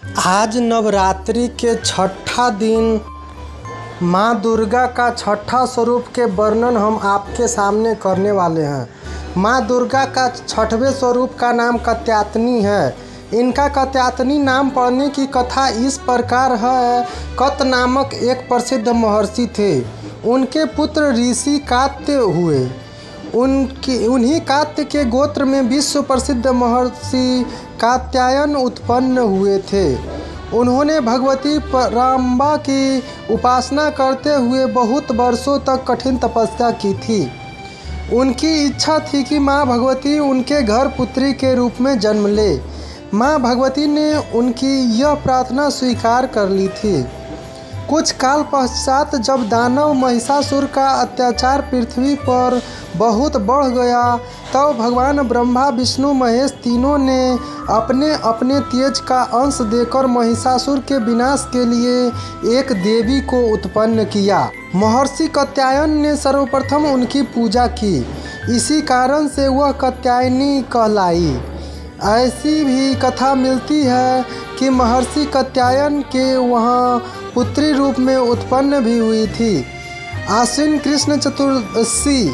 आज नवरात्रि के छठा दिन माँ दुर्गा का छठा स्वरूप के वर्णन हम आपके सामने करने वाले हैं। माँ दुर्गा का छठवें स्वरूप का नाम कात्यायनी है। इनका कात्यायनी नाम पड़ने की कथा इस प्रकार है। कत नामक एक प्रसिद्ध महर्षि थे। उनके पुत्र ऋषि कात्य हुए। उन्हीं कात्य के गोत्र में विश्व प्रसिद्ध महर्षि कात्यायन उत्पन्न हुए थे। उन्होंने भगवती पराम्बा की उपासना करते हुए बहुत वर्षों तक कठिन तपस्या की थी। उनकी इच्छा थी कि माँ भगवती उनके घर पुत्री के रूप में जन्म ले। माँ भगवती ने उनकी यह प्रार्थना स्वीकार कर ली थी। कुछ काल पश्चात जब दानव महिषासुर का अत्याचार पृथ्वी पर बहुत बढ़ गया, तब भगवान ब्रह्मा विष्णु महेश तीनों ने अपने अपने तेज का अंश देकर महिषासुर के विनाश के लिए एक देवी को उत्पन्न किया। महर्षि कात्यायन ने सर्वप्रथम उनकी पूजा की। इसी कारण से वह कात्यायनी कहलाई। ऐसी भी कथा मिलती है कि महर्षि कात्यायन के वहाँ पुत्री रूप में उत्पन्न भी हुई थी। आश्विन कृष्ण चतुर्दशी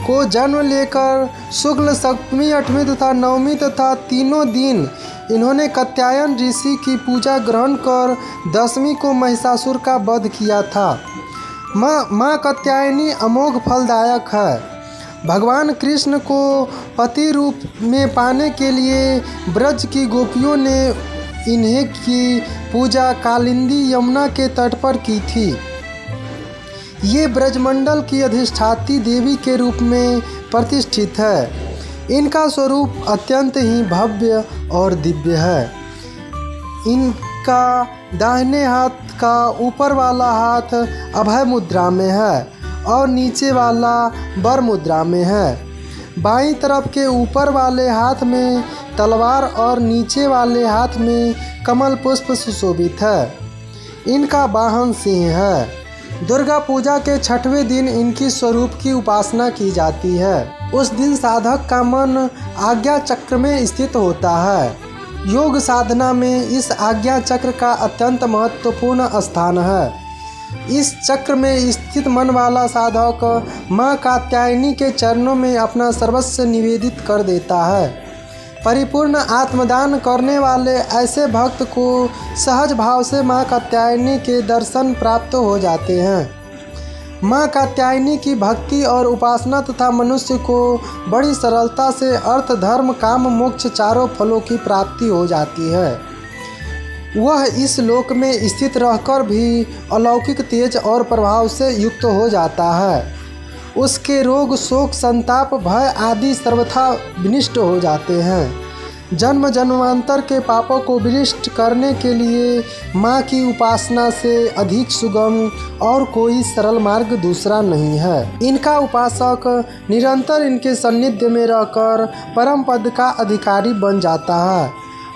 को जन्म लेकर शुक्ल सप्तमी, अष्टमी तथा नवमी तथा तीनों दिन इन्होंने कात्यायन ऋषि की पूजा ग्रहण कर दशमी को महिषासुर का वध किया था। माँ कात्यायनी अमोघ फलदायक है। भगवान कृष्ण को पति रूप में पाने के लिए ब्रज की गोपियों ने इन्हें की पूजा कालिंदी यमुना के तट पर की थी। ये ब्रजमंडल की अधिष्ठात्री देवी के रूप में प्रतिष्ठित है। इनका स्वरूप अत्यंत ही भव्य और दिव्य है। इनका दाहिने हाथ का ऊपर वाला हाथ अभय मुद्रा में है और नीचे वाला वर मुद्रा में है। बाईं तरफ के ऊपर वाले हाथ में तलवार और नीचे वाले हाथ में कमल पुष्प सुशोभित है। इनका वाहन सिंह है। दुर्गा पूजा के छठवें दिन इनकी स्वरूप की उपासना की जाती है। उस दिन साधक का मन आज्ञा चक्र में स्थित होता है। योग साधना में इस आज्ञा चक्र का अत्यंत महत्वपूर्ण स्थान है। इस चक्र में स्थित मन वाला साधक माँ कात्यायनी के चरणों में अपना सर्वस्व निवेदित कर देता है। परिपूर्ण आत्मदान करने वाले ऐसे भक्त को सहज भाव से माँ कात्यायनी के दर्शन प्राप्त हो जाते हैं। माँ कात्यायनी की भक्ति और उपासना तथा मनुष्य को बड़ी सरलता से अर्थ, धर्म, काम, मोक्ष चारों फलों की प्राप्ति हो जाती है। वह इस लोक में स्थित रहकर भी अलौकिक तेज और प्रभाव से युक्त हो जाता है। उसके रोग, शोक, संताप, भय आदि सर्वथा विनष्ट हो जाते हैं। जन्म जन्मांतर के पापों को विनष्ट करने के लिए माँ की उपासना से अधिक सुगम और कोई सरल मार्ग दूसरा नहीं है। इनका उपासक निरंतर इनके सान्निध्य में रहकर परम पद का अधिकारी बन जाता है।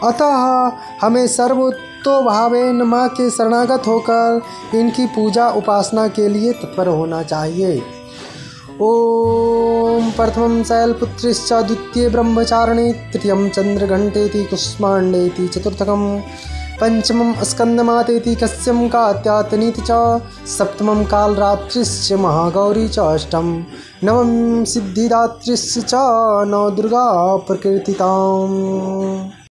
अतः हमें सर्वतोभावेन माँ के शरणागत होकर इनकी पूजा उपासना के लिए तत्पर होना चाहिए। ओम प्रथमं शैलपुत्रिश्च द्वितीये ब्रह्मचारिणी तृतीयं चंद्रघंटेति कुष्मांडेति चतुर्थकं पंचमं स्कंदमातेति कस्यं कात्यायनीति च सप्तमं कालरात्रिश्च महागौरी च अष्टम नवम सिद्धिदात्रिश्च च नवदुर्गा प्रकीर्तिताम्।